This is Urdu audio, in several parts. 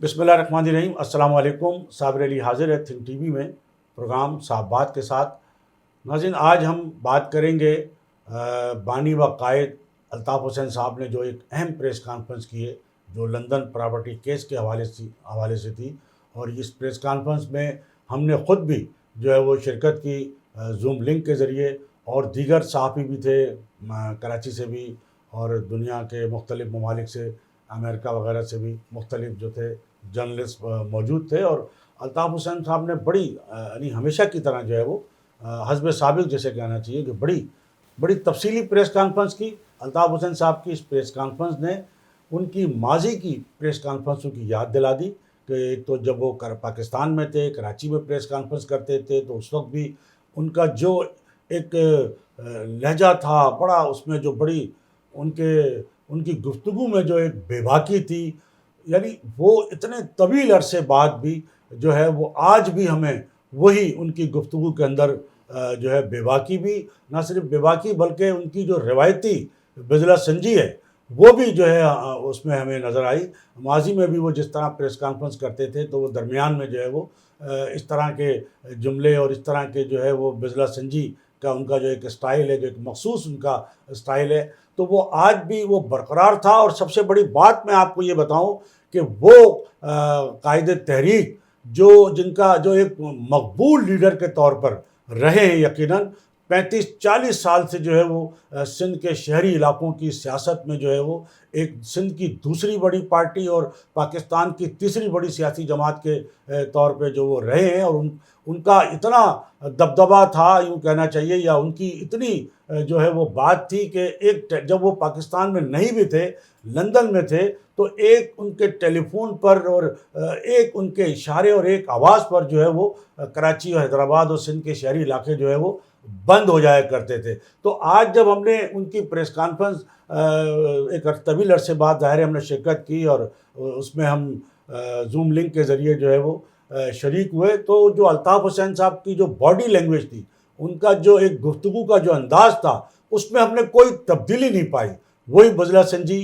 بسم اللہ الرحمن الرحیم۔ السلام علیکم۔ صابر علی حاضر ہے تھنک ٹی وی میں پروگرام صاحب بات کے ساتھ۔ ناظرین، آج ہم بات کریں گے بانی و قائد الطاف حسین صاحب نے جو ایک اہم پریس کانفرنس کی ہے جو لندن پراپرٹی کیس کے حوالے سے تھی، اور اس پریس کانفرنس میں ہم نے خود بھی جو ہے وہ شرکت کی زوم لنک کے ذریعے، اور دیگر صحافی بھی تھے کراچی سے بھی اور دنیا کے مختلف ممالک سے، امریکہ وغیرہ سے بھی مختلف جو تھے جرنلسٹ موجود تھے۔ اور الطاف حسین صاحب نے بڑی یعنی ہمیشہ کی طرح جو ہے وہ حسب سابق جیسے کہنا چاہیے کہ بڑی تفصیلی پریس کانفرنس کی۔ الطاف حسین صاحب کی اس پریس کانفرنس نے ان کی ماضی کی پریس کانفرنسوں کی یاد دلا دی کہ ایک تو جب وہ پاکستان میں تھے، کراچی میں پریس کانفرنس کرتے تھے، تو اس وقت بھی ان کا جو ایک لہجہ تھا بڑا، اس میں جو بڑی ان کی گفتگو میں جو ایک بے باکی تھی، یعنی وہ اتنے طویل عرصے بعد بھی جو ہے وہ آج بھی ہمیں وہی ان کی گفتگو کے اندر جو ہے بے باکی بھی، نہ صرف بے باکی بلکہ ان کی جو روایتی بزلہ سنجی ہے وہ بھی جو ہے اس میں ہمیں نظر آئی۔ ماضی میں بھی وہ جس طرح پریس کانفرنس کرتے تھے تو وہ درمیان میں جو ہے وہ اس طرح کے جملے اور اس طرح کے جو ہے وہ بزلہ سنجی کا ان کا جو ایک اسٹائل ہے، جو ایک مخصوص ان کا اسٹائل ہے، تو وہ آج بھی وہ برقرار تھا۔ اور سب سے بڑی بات میں آپ کو یہ بتاؤں کہ وہ قائد تحریک جن کا جو ایک مقبول لیڈر کے طور پر رہے ہیں، یقیناً 35-40 سال سے جو ہے وہ سندھ کے شہری علاقوں کی سیاست میں جو ہے وہ ایک سندھ کی دوسری بڑی پارٹی اور پاکستان کی تیسری بڑی سیاسی جماعت کے طور پہ جو وہ رہے ہیں، اور ان کا اتنا دبدبا تھا، یوں کہنا چاہیے، یا ان کی اتنی جو ہے وہ بات تھی کہ ایک جب وہ پاکستان میں نہیں بھی تھے، لندن میں تھے، تو ایک ان کے ٹیلی فون پر اور ایک ان کے اشارے اور ایک آواز پر جو ہے وہ کراچی اور حیدرآباد اور سندھ کے شہری علاقے جو ہے وہ بند ہو جایا کرتے تھے۔ تو آج جب ہم نے ان کی پریس کانفرنس ایک طویل عرصے بعد ظاہر ہم نے شرکت کی، اور اس میں ہم زوم لنک کے ذریعے جو ہے وہ شریک ہوئے، تو جو الطاف حسین صاحب کی جو باڈی لینگویج تھی، ان کا جو ایک گفتگو کا جو انداز تھا، اس میں ہم نے کوئی تبدیلی نہیں پائی۔ وہی بزلہ سنجی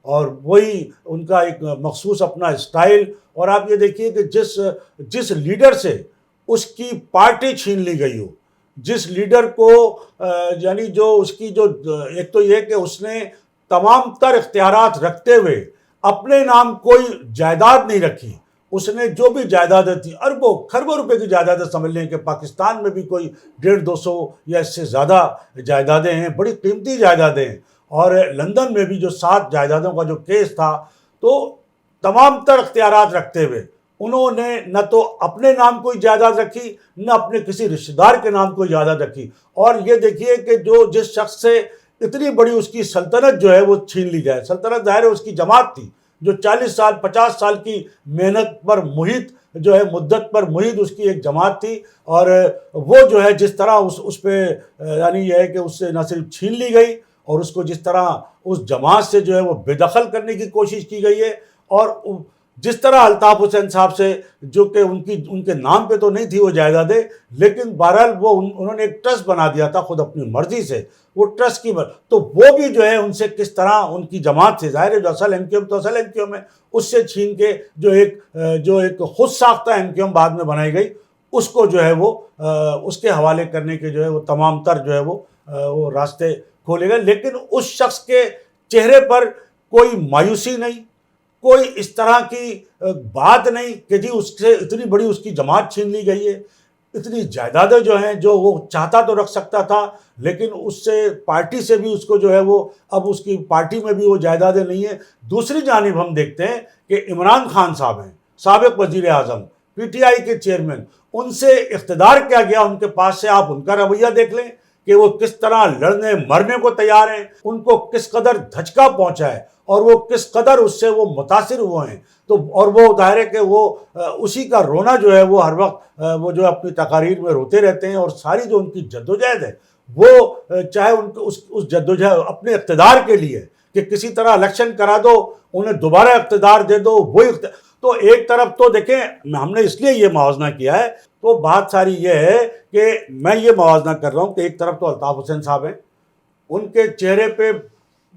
اور وہی ان کا ایک مخصوص اپنا اسٹائل۔ اور آپ یہ دیکھیے کہ جس لیڈر سے اس کی پارٹی چھین لی گئی ہو، جس لیڈر کو یعنی جو اس کی جو ایک تو یہ کہ اس نے تمام تر اختیارات رکھتے ہوئے اپنے نام کوئی جائیداد نہیں رکھی، اس نے جو بھی جائیدادیں تھیں، اربوں کھربوں روپے کی جائیدادیں سمجھ لیں کہ پاکستان میں بھی کوئی 150-200 یا اس سے زیادہ جائیدادیں ہیں، بڑی قیمتی جائیدادیں ہیں، اور لندن میں بھی جو 7 جائیدادوں کا جو کیس تھا، تو تمام تر اختیارات رکھتے ہوئے انہوں نے نہ تو اپنے نام کوئی جائیداد رکھی، نہ اپنے کسی رشتہ دار کے نام کوئی جائیداد رکھی۔ اور یہ دیکھیے کہ جس شخص سے اتنی بڑی اس کی سلطنت جو ہے وہ چھین لی جائے، سلطنت ظاہر ہے اس کی جماعت تھی جو 40 سال 50 سال کی محنت پر محیط جو ہے مدت پر محیط اس کی ایک جماعت تھی، اور وہ جو ہے جس طرح اس پہ یعنی یہ ہے کہ اس سے نہ صرف چھین لی گئی، اور اس کو جس طرح اس جماعت سے جو ہے وہ بے دخل کرنے کی کوشش کی گئی ہے، اور جس طرح الطاف حسین صاحب سے جو کہ ان کے نام پہ تو نہیں تھی وہ جائیدادیں، لیکن بہرحال وہ انہوں نے ایک ٹرسٹ بنا دیا تھا خود اپنی مرضی سے، وہ ٹرسٹ کی تو وہ بھی جو ہے ان سے کس طرح ان کی جماعت سے، ظاہر ہے جو اصل ایم کیو ایم تو اصل ایم کیو ایم ہے، اس سے چھین کے جو ایک خود ساختہ ایم کیو ایم بعد میں بنائی گئی، اس کو جو ہے وہ اس کے حوالے کرنے کے جو ہے وہ تمام تر جو ہے وہ راستے کھولے گئے۔ لیکن اس شخص کے چہرے پر کوئی مایوسی نہیں، کوئی اس طرح کی بات نہیں کہ جی اس سے اتنی بڑی اس کی جماعت چھین لی گئی ہے، اتنی جائیدادیں جو ہیں جو وہ چاہتا تو رکھ سکتا تھا، لیکن اس سے پارٹی سے بھی اس کو جو ہے وہ اب اس کی پارٹی میں بھی وہ جائیدادیں نہیں ہیں۔ دوسری جانب ہم دیکھتے ہیں کہ عمران خان صاحب ہیں، سابق وزیر اعظم، پی ٹی آئی کے چیئرمین، ان سے اقتدار کیا گیا ان کے پاس سے، آپ ان کا رویہ دیکھ لیں کہ وہ کس طرح لڑنے مرنے کو تیار ہیں، ان کو کس قدر دھچکا پہنچا ہے، اور وہ کس قدر اس سے وہ متاثر ہوئے ہیں۔ تو اور وہ ظاہر ہے کہ وہ اسی کا رونا جو ہے وہ ہر وقت وہ جو اپنی تقاریر میں روتے رہتے ہیں، اور ساری جو ان کی جدوجہد ہے وہ چاہے ان کو اس جدوجہد اپنے اقتدار کے لیے کہ کسی طرح الیکشن کرا دو، انہیں دوبارہ اقتدار دے دو، وہی تو ایک طرف تو دیکھیں ہم نے اس لیے یہ موازنہ کیا ہے، تو بات ساری یہ ہے کہ میں یہ موازنہ کر رہا ہوں کہ ایک طرف تو الطاف حسین صاحب ہیں، ان کے چہرے پہ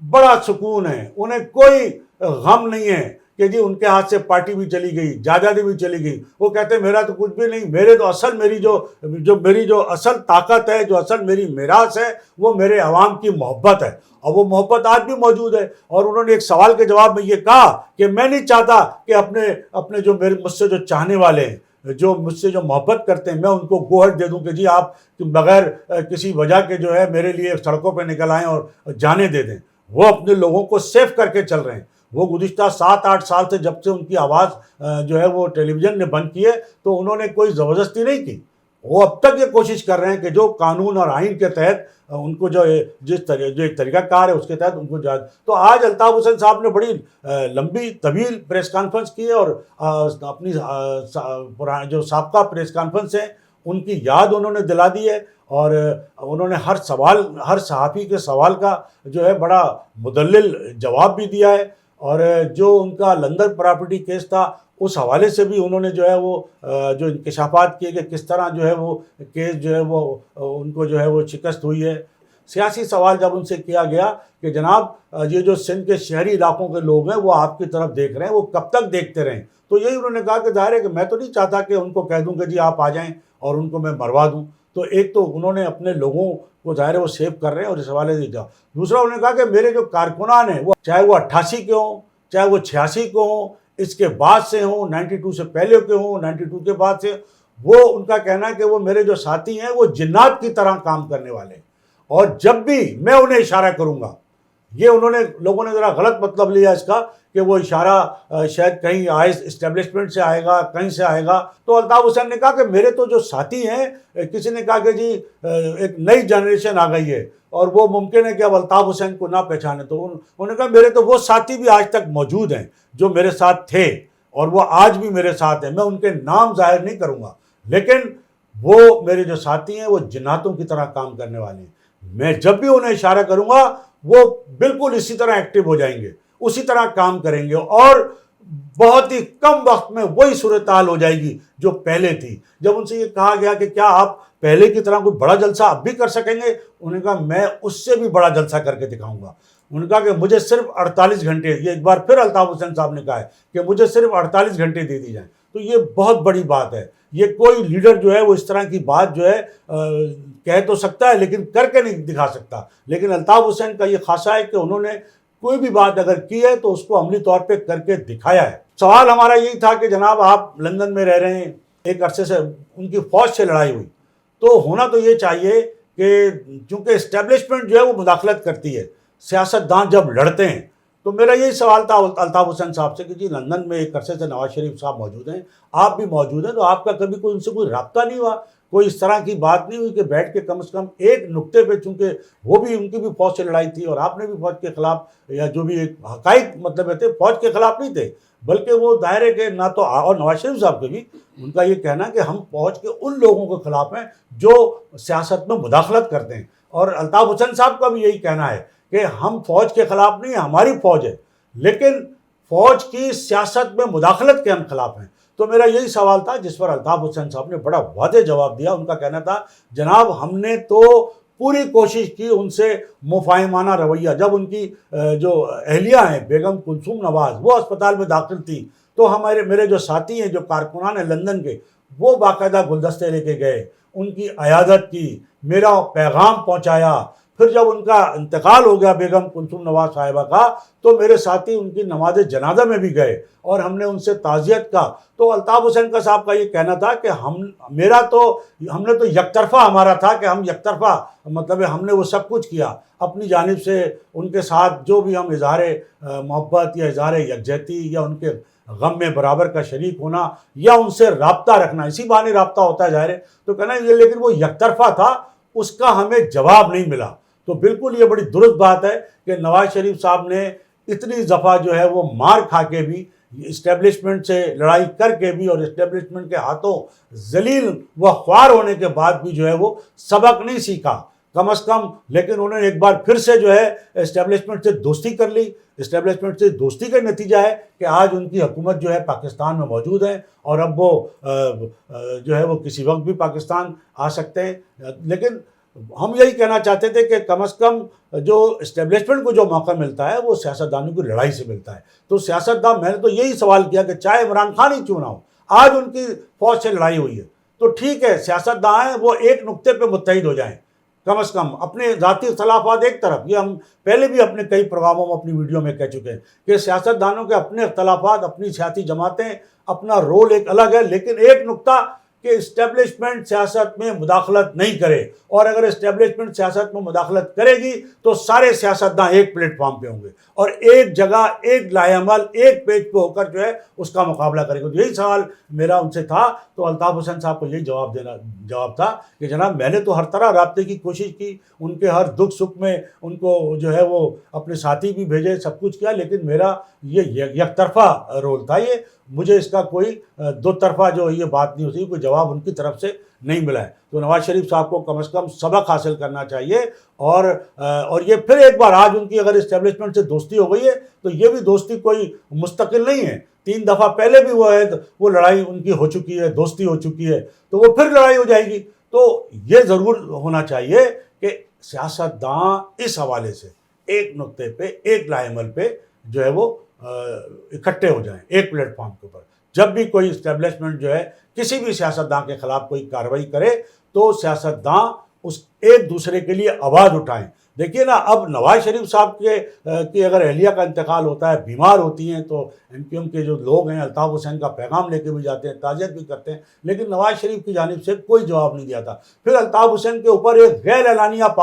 بڑا سکون ہے، انہیں کوئی غم نہیں ہے کہ جی ان کے ہاتھ سے پارٹی بھی چلی گئی، جائیدادیں بھی چلی گئی. وہ کہتے ہیں میرا تو کچھ بھی نہیں، میرے تو اصل میری جو اصل طاقت ہے، جو اصل میری میراث ہے، وہ میرے عوام کی محبت ہے. اور وہ محبت آج بھی موجود ہے. اور انہوں نے ایک سوال کے جواب میں یہ کہا کہ میں نہیں چاہتا کہ اپنے جو مجھ سے جو چاہنے والے ہیں، جو مجھ سے جو محبت کرتے ہیں، میں ان کو گو ہٹ دے دوں کہ جی آپ بغیر کسی وجہ کے جو ہے میرے لیے سڑکوں پہ نکل آئیں اور جانے دے دیں. وہ اپنے لوگوں کو سیف کر کے چل رہے ہیں. وہ گزشتہ 7-8 سال سے جب سے ان کی آواز جو ہے وہ ٹیلی ویژن نے بند کی ہے، تو انہوں نے کوئی زبردستی نہیں کی. وہ اب تک یہ کوشش کر رہے ہیں کہ جو قانون اور آئین کے تحت ان کو جو ایک طریقہ کار ہے اس کے تحت ان کو تو آج الطاف حسین صاحب نے بڑی لمبی طویل پریس کانفرنس کی ہے، اور اپنی جو سابقہ پریس کانفرنس ہیں ان کی یاد انہوں نے دلا دی ہے. اور انہوں نے ہر صحافی کے سوال کا جو ہے بڑا مدلل جواب بھی دیا ہے. اور جو ان کا لندن پراپرٹی کیس تھا، اس حوالے سے بھی انہوں نے جو ہے وہ جو انکشافات کیے کہ کس طرح جو ہے وہ کیس جو ہے وہ ان کو جو ہے وہ شکست ہوئی ہے. سیاسی سوال جب ان سے کیا گیا کہ جناب یہ جو سندھ کے شہری علاقوں کے لوگ ہیں وہ آپ کی طرف دیکھ رہے ہیں، وہ کب تک دیکھتے رہیں؟ تو یہی انہوں نے کہا کہ ظاہر ہے کہ میں تو نہیں چاہتا کہ ان کو کہہ دوں کہ جی آپ آ جائیں اور ان کو میں مروا دوں. تو ایک تو انہوں نے اپنے لوگوں کو ظاہر ہے وہ سیو کر رہے ہیں اور اس حوالے سے جا. دوسرا انہوں نے کہا کہ میرے جو کارکنان ہیں، وہ چاہے وہ 88 کے ہوں، چاہے وہ 86 کو ہوں، اس کے بعد سے ہوں، 92 سے پہلے کے ہوں، 92 کے بعد سے، وہ ان کا کہنا ہے کہ وہ میرے جو ساتھی ہیں وہ جنات کی طرح کام کرنے والے ہیں. اور جب بھی میں انہیں اشارہ کروں گا، یہ لوگوں نے ذرا غلط مطلب لیا اس کا کہ وہ اشارہ شاید کہیں اسٹیبلشمنٹ سے آئے گا، کہیں سے آئے گا. تو الطاف حسین نے کہا کہ میرے تو جو ساتھی ہیں، کسی نے کہا کہ جی ایک نئی جنریشن آ گئی ہے اور وہ ممکن ہے کہ اب الطاف حسین کو نہ پہچانے. تو انہوں نے کہا میرے تو وہ ساتھی بھی آج تک موجود ہیں جو میرے ساتھ تھے اور وہ آج بھی میرے ساتھ ہیں. میں ان کے نام ظاہر نہیں کروں گا، لیکن وہ میرے جو ساتھی ہیں وہ جناتوں کی طرح کام کرنے والے ہیں. میں جب بھی انہیں اشارہ کروں گا وہ بالکل اسی طرح ایکٹیو ہو جائیں گے، اسی طرح کام کریں گے، اور بہت ہی کم وقت میں وہی صورتحال ہو جائے گی جو پہلے تھی. جب ان سے یہ کہا گیا کہ کیا آپ پہلے کی طرح کوئی بڑا جلسہ اب بھی کر سکیں گے، انہوں نے کہا میں اس سے بھی بڑا جلسہ کر کے دکھاؤں گا. انہوں نے کہا کہ مجھے صرف 48 گھنٹے، یہ ایک بار پھر الطاف حسین صاحب نے کہا ہے کہ مجھے صرف 48 گھنٹے دے دی جائیں. تو یہ بہت بڑی بات ہے. یہ کوئی لیڈر جو ہے وہ اس طرح کی بات جو ہے کہہ تو سکتا ہے لیکن کر کے نہیں دکھا سکتا. لیکن الطاف حسین کا یہ خاصہ ہے کہ انہوں نے کوئی بھی بات اگر کی ہے تو اس کو عملی طور پہ کر کے دکھایا ہے. سوال ہمارا یہی تھا کہ جناب آپ لندن میں رہ رہے ہیں، ایک عرصے سے ان کی فوج سے لڑائی ہوئی، تو ہونا تو یہ چاہیے کہ چونکہ اسٹیبلشمنٹ جو ہے وہ مداخلت کرتی ہے، سیاستدان جب لڑتے ہیں. تو میرا یہی سوال تھا الطاف حسین صاحب سے کہ جی لندن میں ایک عرصے سے نواز شریف صاحب موجود ہیں، آپ بھی موجود ہیں، تو آپ کا کبھی ان سے کوئی رابطہ نہیں ہوا، کوئی اس طرح کی بات نہیں ہوئی کہ بیٹھ کے کم از کم ایک نقطے پہ، چونکہ وہ بھی ان کی بھی فوج سے لڑائی تھی اور آپ نے بھی فوج کے خلاف، یا جو بھی ایک حقائق مطلب تھے، فوج کے خلاف نہیں تھے بلکہ وہ ظاہر ہے کہ نہ تو، اور نواز شریف صاحب کے بھی ان کا یہ کہنا کہ ہم فوج کے ان لوگوں کے خلاف ہیں جو سیاست میں مداخلت کرتے ہیں. اور الطاف حسین صاحب کا بھی یہی کہنا ہے کہ ہم فوج کے خلاف نہیں ہیں، ہماری فوج ہے، لیکن فوج کی سیاست میں مداخلت کے ہم خلاف ہیں. تو میرا یہی سوال تھا جس پر الطاف حسین صاحب نے بڑا واضح جواب دیا. ان کا کہنا تھا جناب ہم نے تو پوری کوشش کی ان سے مفاہمانہ رویہ، جب ان کی جو اہلیہ ہیں بیگم کلثوم نواز وہ اسپتال میں داخل تھی تو میرے جو ساتھی ہیں جو کارکنان ہیں لندن کے، وہ باقاعدہ گلدستے لے کے گئے، ان کی عیادت کی، میرا پیغام پہنچایا. پھر جب ان کا انتقال ہو گیا بیگم کلثوم نواز صاحبہ کا، تو میرے ساتھی ان کی نماز جنازہ میں بھی گئے اور ہم نے ان سے تعزیت کا. تو الطاف حسین صاحب کا یہ کہنا تھا کہ ہم نے تو یک طرفہ ہمارا تھا کہ ہم یک طرفہ مطلب ہم نے وہ سب کچھ کیا اپنی جانب سے، ان کے ساتھ جو بھی ہم اظہار محبت یا اظہار یکجہتی یا ان کے غم میں برابر کا شریک ہونا یا ان سے رابطہ رکھنا، اسی بہانے رابطہ ہوتا ہے ظاہر ہے. تو کہنا یہ لیکن وہ یک طرفہ تھا، اس کا ہمیں جواب نہیں ملا. تو بالکل یہ بڑی درست بات ہے کہ نواز شریف صاحب نے اتنی دفعہ جو ہے وہ مار کھا کے بھی، اسٹیبلشمنٹ سے لڑائی کر کے بھی اور اسٹیبلشمنٹ کے ہاتھوں ذلیل و خوار ہونے کے بعد بھی جو ہے وہ سبق نہیں سیکھا کم از کم. لیکن انہوں نے ایک بار پھر سے جو ہے اسٹیبلشمنٹ سے دوستی کر لی. اسٹیبلشمنٹ سے دوستی کا نتیجہ ہے کہ آج ان کی حکومت جو ہے پاکستان میں موجود ہے اور اب وہ جو ہے وہ کسی وقت بھی پاکستان آ سکتے ہیں. لیکن ہم یہی کہنا چاہتے تھے کہ کم از کم جو اسٹیبلشمنٹ کو جو موقع ملتا ہے وہ سیاستدانوں کی لڑائی سے ملتا ہے. تو سیاستدان، میں نے تو یہی سوال کیا کہ چاہے عمران خان ہی کیوں نہ ہو، آج ان کی فوج سے لڑائی ہوئی ہے تو ٹھیک ہے، سیاستدان ہیں وہ ایک نقطے پہ متحد ہو جائیں، کم از کم اپنے ذاتی اختلافات ایک طرف. یہ ہم پہلے بھی اپنے کئی پروگراموں میں اپنی ویڈیو میں کہہ چکے ہیں کہ سیاستدانوں کے اپنے اختلافات، اپنی سیاسی جماعتیں، اپنا رول ایک الگ ہے، لیکن ایک نقطہ کہ اسٹیبلشمنٹ سیاست میں مداخلت نہیں کرے. اور اگر اسٹیبلشمنٹ سیاست میں مداخلت کرے گی تو سارے سیاستدان ایک پلیٹ فارم پہ ہوں گے اور ایک جگہ، ایک لائے عمل، ایک پیج پہ ہو کر جو ہے اس کا مقابلہ کرے گا. تو یہی سوال میرا ان سے تھا. تو الطاف حسین صاحب کو یہی جواب تھا کہ جناب میں نے تو ہر طرح رابطے کی کوشش کی، ان کے ہر دکھ سکھ میں ان کو جو ہے وہ اپنے ساتھی بھی بھیجے، سب کچھ کیا، لیکن میرا یہ یک طرفہ رول تھا. یہ مجھے اس کا کوئی دو طرفہ جو یہ بات نہیں ہوتی، کوئی جواب ان کی طرف سے نہیں ملا ہے. تو نواز شریف صاحب کو کم از کم سبق حاصل کرنا چاہیے. اور یہ پھر ایک بار آج ان کی اگر اسٹیبلشمنٹ سے دوستی ہو گئی ہے تو یہ بھی دوستی کوئی مستقل نہیں ہے. 3 دفعہ پہلے بھی وہ لڑائی ان کی ہو چکی ہے، دوستی ہو چکی ہے، تو وہ پھر لڑائی ہو جائے گی. تو یہ ضرور ہونا چاہیے کہ سیاستدان اس حوالے سے ایک نقطے پہ، ایک لائے عمل پہ جو ہے وہ اکٹھے ہو جائیں ایک پلیٹ فارم کے اوپر. جب بھی کوئی اسٹیبلشمنٹ جو ہے کسی بھی سیاستدان کے خلاف کوئی کارروائی کرے تو سیاستدان اس ایک دوسرے کے لیے آواز اٹھائیں. دیکھیے نا، اب نواز شریف صاحب کی اگر اہلیہ کا انتقال ہوتا ہے، بیمار ہوتی ہیں، تو ایم کیو ایم کے جو لوگ ہیں الطاف حسین کا پیغام لے کے بھی جاتے ہیں، تعزیت بھی کرتے ہیں، لیکن نواز شریف کی جانب سے کوئی جواب نہیں دیا تھا. پھر الطاف حسین کے اوپر ایک غیر اعلانیہ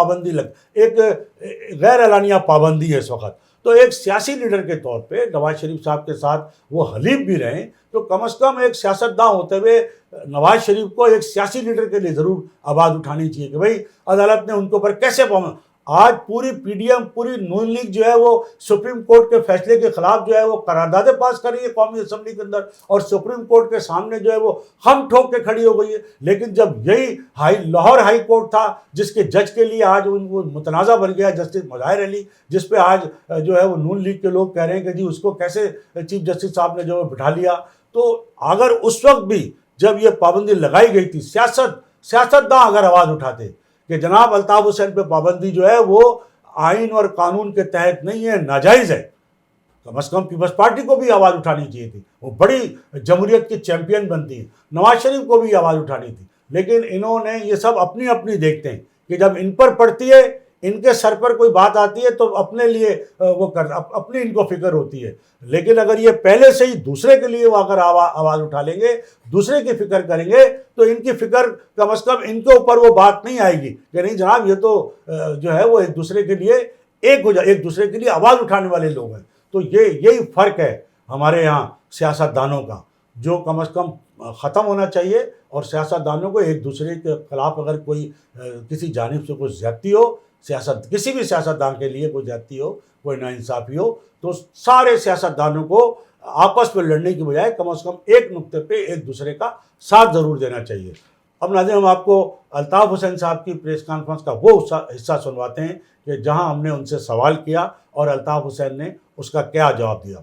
پابندی ہے اس وقت. تو ایک سیاسی لیڈر کے طور پہ نواز شریف صاحب کے ساتھ وہ حلیف بھی رہیں، تو کم از کم ایک سیاستدان ہوتے ہوئے نواز شریف کو ایک سیاسی لیڈر کے لیے ضرور آواز اٹھانی چاہیے کہ بھائی عدالت نے ان کے اوپر کیسے آج پوری پی ڈی ایم، پوری نون لیگ جو ہے وہ سپریم کورٹ کے فیصلے کے خلاف جو ہے وہ قراردادیں پاس کر رہی ہے قومی اسمبلی کے اندر، اور سپریم کورٹ کے سامنے جو ہے وہ ہم ٹھوک کے کھڑی ہو گئی ہے. لیکن جب یہی لاہور ہائی کورٹ تھا جس کے جج کے لیے آج وہ متنازع بن گیا جسٹس مظاہر علی، جس پہ آج جو ہے وہ نون لیگ کے لوگ کہہ رہے ہیں کہ جی اس کو کیسے چیف جسٹس صاحب نے جو ہے بٹھا لیا. تو اگر اس وقت بھی جب یہ پابندی لگائی گئی تھی، سیاستداں اگر آواز اٹھاتے کہ جناب الطاف حسین پہ پابندی جو ہے وہ آئین اور قانون کے تحت نہیں ہے، ناجائز ہے، کم از کم پیپلز پارٹی کو بھی آواز اٹھانی چاہیے تھی. وہ بڑی جمہوریت کی چیمپئن بنتی ہے. نواز شریف کو بھی آواز اٹھانی تھی. لیکن انہوں نے یہ سب اپنی اپنی دیکھتے ہیں کہ جب ان پر پڑتی ہے، ان کے سر پر کوئی بات آتی ہے تو اپنے لیے وہ اپنی ان کو فکر ہوتی ہے. لیکن اگر یہ پہلے سے ہی دوسرے کے لیے وہ اگر آواز اٹھا لیں گے، دوسرے کی فکر کریں گے، تو ان کی فکر کم از کم ان کے اوپر وہ بات نہیں آئے گی کہ نہیں جناب یہ تو جو ہے وہ ایک دوسرے کے لیے ایک دوسرے کے لیے آواز اٹھانے والے لوگ ہیں. تو یہی فرق ہے ہمارے یہاں سیاستدانوں کا، جو کم از کم ختم ہونا چاہیے. اور سیاستدانوں کو ایک دوسرے کے خلاف اگر کوئی کسی جانب سے کوئی زیادتی ہو، کسی بھی سیاستدان کے لیے کوئی زیادتی ہو، کوئی ناانصافی ہو، تو سارے سیاستدانوں کو آپس میں لڑنے کی بجائے کم از کم ایک نقطے پہ ایک دوسرے کا ساتھ ضرور دینا چاہیے. اب ناظرین، ہم آپ کو الطاف حسین صاحب کی پریس کانفرنس کا وہ حصہ سنواتے ہیں کہ جہاں ہم نے ان سے سوال کیا اور الطاف حسین نے اس کا کیا جواب دیا.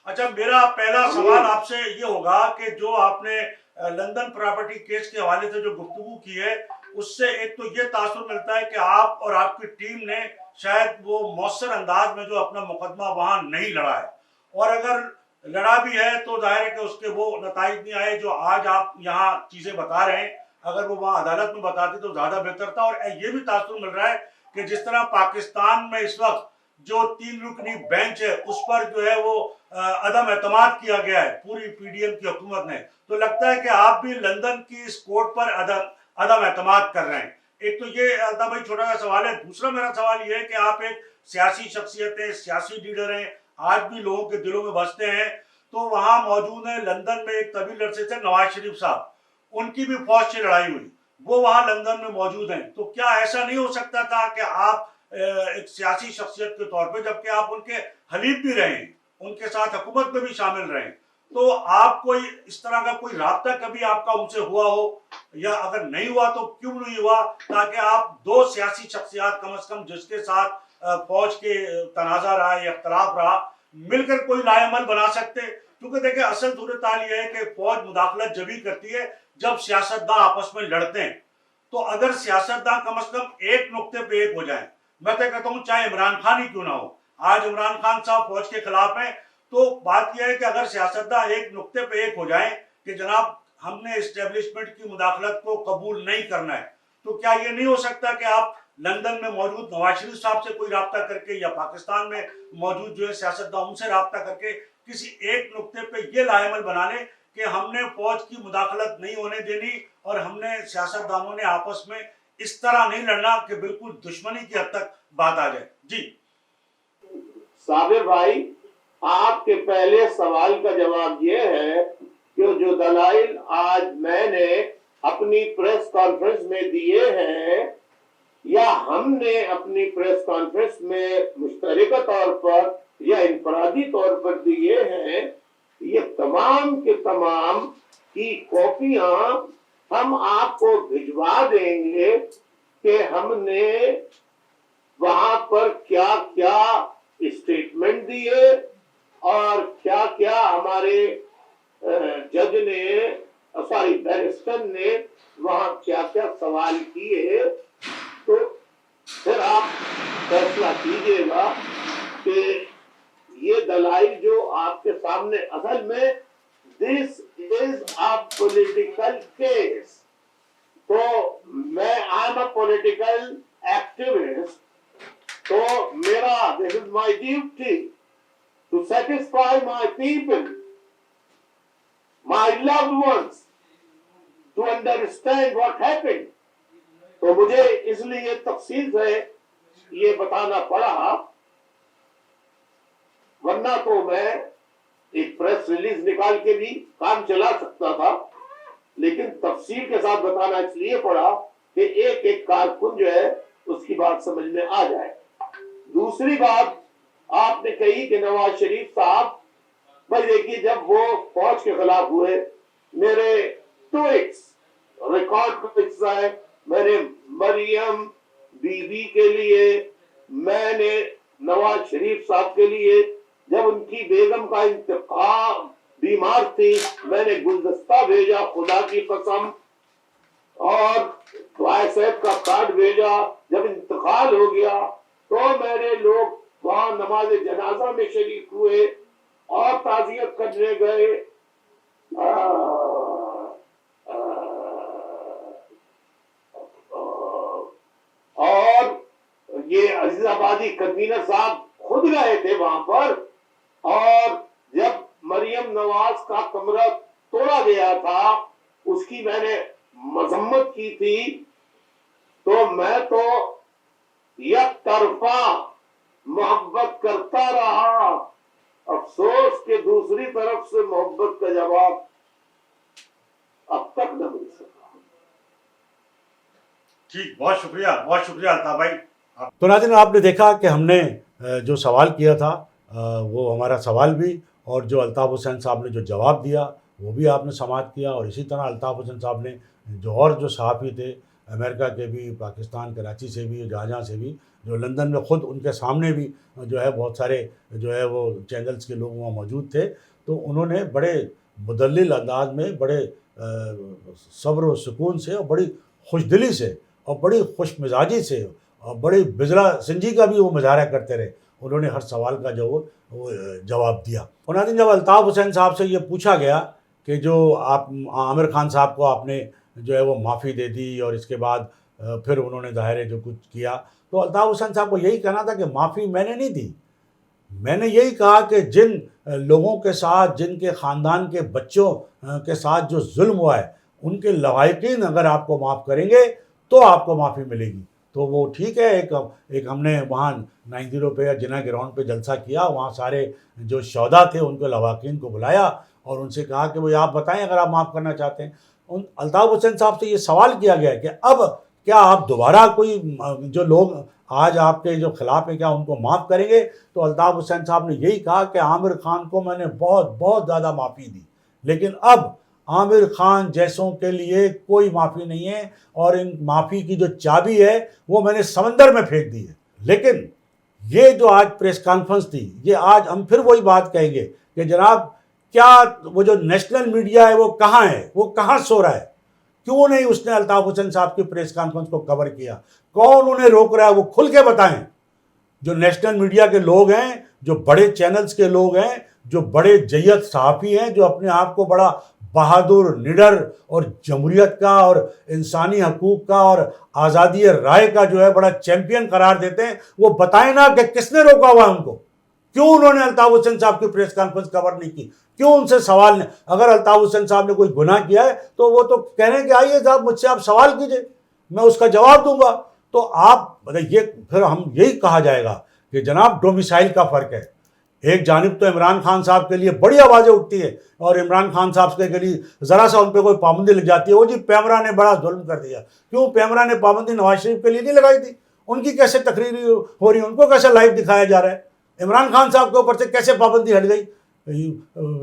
اچھا، میرا پہلا سوال آپ سے یہ ہوگا کہ جو آپ نے لندن پراپرٹی کیس کے حوالے سے جو گفتگو کی ہے، اس سے ایک تو یہ تاثر ملتا ہے کہ آپ اور آپ کی ٹیم نے شاید وہ مؤثر انداز میں جو اپنا مقدمہ وہاں نہیں لڑا ہے، اور اگر لڑا بھی ہے تو ظاہر ہے کہ اس کے وہ نتائج نہیں آئے جو آج آپ یہاں چیزیں بتا رہے ہیں. اگر وہ وہاں عدالت میں بتاتی تو زیادہ بہتر تھا. اور یہ بھی تاثر مل رہا ہے کہ جس طرح پاکستان میں اس وقت جو 3 رکنی بینچ ہے اس پر جو ہے وہ عدم اعتماد کیا گیا ہے پوری پی ڈی ایم کی حکومت نے، تو لگتا ہے کہ آپ بھی لندن کی اس کورٹ پر عدم اعتماد کر رہے ہیں. ایک تو یہ الطاف بھائی چھوٹا سا سوال ہے. دوسرا میرا سوال یہ ہے کہ آپ ایک سیاسی شخصیت ہیں، سیاسی لیڈر ہیں، آج بھی لوگوں کے دلوں میں بستے ہیں. تو وہاں موجود ہیں لندن میں ایک طویل عرصے سے نواز شریف صاحب، ان کی بھی فوج سے لڑائی ہوئی، وہ وہاں لندن میں موجود ہیں. تو کیا ایسا نہیں ہو سکتا تھا کہ آپ ایک سیاسی شخصیت کے طور پہ، جبکہ آپ ان کے حلیف بھی رہے ہیں، ان کے ساتھ حکومت میں بھی شامل رہے ہیں، تو آپ کوئی اس طرح کا کوئی رابطہ کبھی آپ کا ان سے ہوا ہو، یا اگر نہیں ہوا تو کیوں نہیں ہوا، تاکہ آپ 2 سیاسی شخصیات کم از کم جس کے ساتھ فوج کے تنازع رہا یا اختلاف رہا، مل کر کوئی لائے عمل بنا سکتے. کیونکہ دیکھیں اصل صورتحال یہ ہے کہ فوج مداخلت جبھی کرتی ہے جب سیاستداں آپس میں لڑتے ہیں. تو اگر سیاستدان کم از کم ایک نقطے پہ ایک ہو جائیں، میں تو کہتا ہوں چاہے عمران خان ہی کیوں نہ ہو، آج عمران خان صاحب فوج کے خلاف ہیں، تو بات یہ ہے کہ اگر سیاستدان ایک نقطے پہ ایک ہو جائیں کہ جناب ہم نے اسٹیبلشمنٹ کی مداخلت کو قبول نہیں کرنا ہے، تو کیا یہ نہیں ہو سکتا کہ آپ لندن میں موجود نواز شریف صاحب سے کوئی رابطہ کر کے یا پاکستان میں موجود جو ہے سیاستدان ان سے رابطہ کر کے کسی ایک نقطے پہ یہ لائے عمل بنا لیں کہ ہم نے فوج کی مداخلت نہیں ہونے دینی اور ہم نے سیاستدانوں نے آپس میں اس طرح نہیں لڑنا کہ بالکل دشمنی کی حد تک بات آ جائے؟ جی صابر بھائی، آپ کے پہلے سوال کا جواب یہ ہے کہ جو دلائل آج میں نے اپنی پریس کانفرنس میں دیے ہیں یا ہم نے اپنی پریس کانفرنس میں مشترکہ طور پر یا انفرادی طور پر دیے ہیں، یہ تمام کے تمام کی کاپیاں ہم آپ کو بھجوا دیں گے کہ ہم نے وہاں پر کیا کیا اسٹیٹمنٹ دیے اور کیا کیا ہمارے جج نے بیرسٹر نے وہاں کیا کیا سوال کیے، تو پھر آپ فیصلہ کیجئے گا کہ یہ دلائل جو آپ کے سامنے، اصل میں دس از اے پولیٹیکل کیس، تو میں I am a political activist, تو میرا this is my duty to satisfy my people, my loved ones, to understand what happened. تو مجھے اس لیے تفصیل سے یہ بتانا پڑا، ورنہ تو میں ایک پریس ریلیز نکال کے بھی کام چلا سکتا تھا، لیکن تفصیل کے ساتھ بتانا اس لیے پڑا کہ ایک ایک کارکن جو ہے اس کی بات سمجھ میں آ جائے۔ دوسری بات آپ نے کہی کہ نواز شریف صاحب، بھائی دیکھیے جب وہ فوج کے خلاف ہوئے، میرے ٹویٹس ریکارڈ ٹویٹس آئے، میں نے مریم بی بی کے لیے، میں نے نواز شریف صاحب کے لیے، جب ان کی بیگم کا انتقال بیمار تھی، میں نے گلدستہ بھیجا خدا کی قسم، اور دعائے صاحب کا کارڈ بھیجا۔ جب انتقال ہو گیا تو میرے لوگ وہاں نماز جنازہ میں شریک ہوئے اور تعزیت کرنے گئے۔ اور یہ عزیز آبادی کنوینر صاحب خود گئے تھے وہاں پر، اور جب مریم نواز کا کمرہ توڑا گیا تھا، اس کی میں نے مذمت کی تھی، تو میں تو یک طرفہ محبت کرتا رہا، افسوس کہ دوسری طرف سے محبت کا جواب اب تک نہ مل سکا۔ ٹھیک، بہت شکریہ الطاف بھائی۔ تو ناظرین، آپ نے دیکھا کہ ہم نے جو سوال کیا تھا وہ ہمارا سوال بھی، اور جو الطاف حسین صاحب نے جو جواب دیا وہ بھی آپ نے سماعت کیا، اور اسی طرح الطاف حسین صاحب نے جو صحافی تھے امریکہ کے بھی، پاکستان کراچی سے بھی، جہاں سے بھی، جو لندن میں خود ان کے سامنے بھی جو ہے بہت سارے جو ہے وہ چینلز کے لوگ وہاں موجود تھے، تو انہوں نے بڑے مدلل انداز میں، بڑے صبر و سکون سے اور بڑی خوش دلی سے اور بڑی خوش مزاجی سے اور بڑی بزرا سنجی کا بھی وہ مظاہرہ کرتے رہے، انہوں نے ہر سوال کا جو وہ جواب دیا۔ اور ناظرین، جب الطاف حسین صاحب سے یہ پوچھا گیا کہ جو آپ عامر خان صاحب کو آپ نے جو ہے وہ معافی دے دی اور اس کے بعد پھر انہوں نے ظاہر ہے جو کچھ کیا، تو الطاف حسین صاحب کو یہی کہنا تھا کہ معافی میں نے نہیں دی، میں نے یہی کہا کہ جن لوگوں کے ساتھ، جن کے خاندان کے بچوں کے ساتھ جو ظلم ہوا ہے، ان کے لواحقین اگر آپ کو معاف کریں گے تو آپ کو معافی ملے گی۔ تو وہ ٹھیک ہے، ایک ہم نے وہاں 90 پہ یا جناح گراؤنڈ پہ جلسہ کیا، وہاں سارے جو شہداء تھے ان کے لواحقین کو بلایا اور ان سے کہا کہ وہ آپ بتائیں اگر آپ معاف کرنا چاہتے ہیں۔ الطاف حسین صاحب سے یہ سوال کیا گیا کہ اب کیا آپ دوبارہ کوئی جو لوگ آج آپ کے جو خلاف ہیں کیا ان کو معاف کریں گے؟ تو الطاف حسین صاحب نے یہی کہا کہ عامر خان کو میں نے بہت زیادہ معافی دی، لیکن اب عامر خان جیسوں کے لیے کوئی معافی نہیں ہے، اور ان معافی کی جو چابی ہے وہ میں نے سمندر میں پھینک دی ہے۔ لیکن یہ جو آج پریس کانفرنس تھی، یہ آج ہم پھر وہی بات کہیں گے کہ جناب کیا وہ جو نیشنل میڈیا ہے وہ کہاں ہے، وہ کہاں سو رہا ہے؟ کیوں نہیں اس نے الطاف حسین صاحب کی پریس کانفرنس کو کور کیا؟ کون انہیں روک رہا ہے؟ وہ کھل کے بتائیں. جو نیشنل میڈیا کے لوگ ہیں، جو بڑے چینلز کے لوگ ہیں، جو بڑے جیت صحافی ہیں، جو اپنے آپ کو بڑا بہادر، نڈر اور جمہوریت کا اور انسانی حقوق کا اور آزادی رائے کا جو ہے بڑا چیمپئن قرار دیتے ہیں، وہ بتائیں نا کہ کس نے روکا ہوا ان کو؟ کیوں انہوں نے الطاف حسین صاحب کی پریس کانفرنس کور نہیں کی؟ کیوں ان سے سوال نہیں؟ اگر الطاف حسین صاحب نے کوئی گناہ کیا ہے تو وہ تو کہہ رہے ہیں کہ آئیے صاحب مجھ سے آپ سوال کیجئے، میں اس کا جواب دوں گا. تو آپ یہ پھر ہم یہی کہا جائے گا کہ جناب ڈومیسائل کا فرق ہے. ایک جانب تو عمران خان صاحب کے لیے بڑی آوازیں اٹھتی ہے، اور عمران خان صاحب کے لیے ذرا سا ان پہ کوئی پابندی لگ جاتی ہے، وہ جی پیمرا نے بڑا ظلم کر دیا. کیوں پیمرا نے پابندی نواز شریف کے لیے نہیں لگائی تھی؟ ان کی کیسے تقریر ہو رہی ہے، ان کو کیسے لائیو دکھایا جا رہا ہے؟ عمران خان صاحب کے اوپر سے کیسے پابندی ہٹ گئی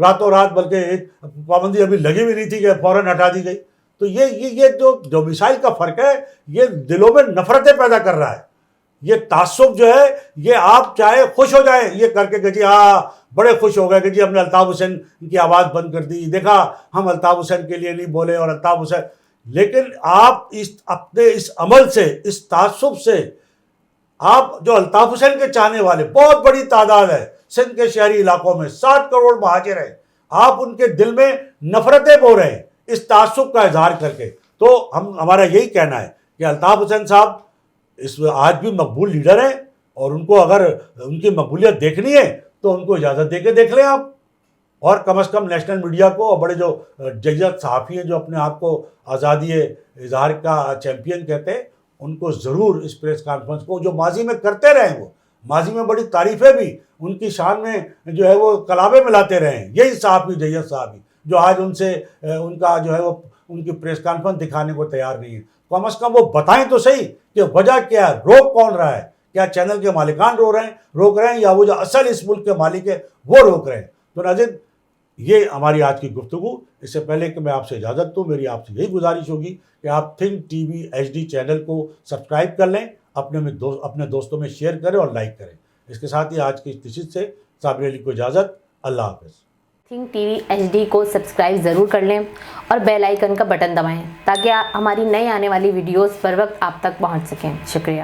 راتوں رات؟ بلکہ ایک پابندی ابھی لگی بھی نہیں تھی کہ فوراً ہٹا دی گئی. تو یہ جو ڈومیسائل کا فرق ہے، یہ دلوں میں نفرتیں پیدا کر رہا ہے. یہ تعصب جو ہے، یہ آپ چاہے خوش ہو جائیں یہ کر کے کہ جی ہاں بڑے خوش ہو گئے کہ جی ہم نے الطاف حسین کی آواز بند کر دی، دیکھا ہم الطاف حسین کے لیے نہیں بولے اور الطاف حسین. لیکن آپ اپنے اس عمل سے، اس تعصب سے، آپ جو الطاف حسین کے چاہنے والے بہت بڑی تعداد ہے سندھ کے شہری علاقوں میں، 60 کروڑ مہاجر ہیں، آپ ان کے دل میں نفرتیں بو رہے ہیں اس تعصب کا اظہار کر کے. تو ہمارا یہی کہنا ہے کہ الطاف حسین صاحب آج بھی مقبول لیڈر ہیں، اور ان کو اگر ان کی مقبولیت دیکھنی ہے تو ان کو اجازت دے کے دیکھ لیں آپ. اور کم از کم نیشنل میڈیا کو اور بڑے جو جیت صحافی ہیں جو اپنے آپ کو آزادی اظہار کا چیمپئن کہتے ہیں، ان کو ضرور اس پریس کانفرنس کو، جو ماضی میں کرتے رہے، وہ ماضی میں بڑی تعریفیں بھی ان کی شان میں جو ہے وہ کلابیں ملاتے رہے ہیں، یہی صحافی جیت صحافی جو آج ان سے ان کا جو ہے وہ ان کی پریس کانفرنس دکھانے کو تیار نہیں ہے. کم از کم وہ بتائیں تو صحیح کہ وجہ کیا ہے، روک کون رہا ہے؟ کیا چینل کے مالکان روک رہے ہیں، یا وہ جو اصل اس ملک کے مالک ہے وہ روک رہے ہیں؟ تو ناظرین، یہ ہماری آج کی گفتگو. اس سے پہلے کہ میں آپ سے اجازت دوں، میری آپ سے یہی گزارش ہوگی کہ آپ think T V HD channel کو سبسکرائب کر لیں، اپنے دوستوں میں شیئر کریں اور لائک کریں. اس کے ساتھ ہی آج کی اس نشست سے صابر علی کو اجازت. اللہ حافظ. تھنک ٹی وی HD کو سبسکرائب ضرور کر لیں اور بیل آئیکن کا بٹن دبائیں تاکہ ہماری نئی آنے والی ویڈیوز پر وقت آپ تک پہنچ سکیں. شکریہ.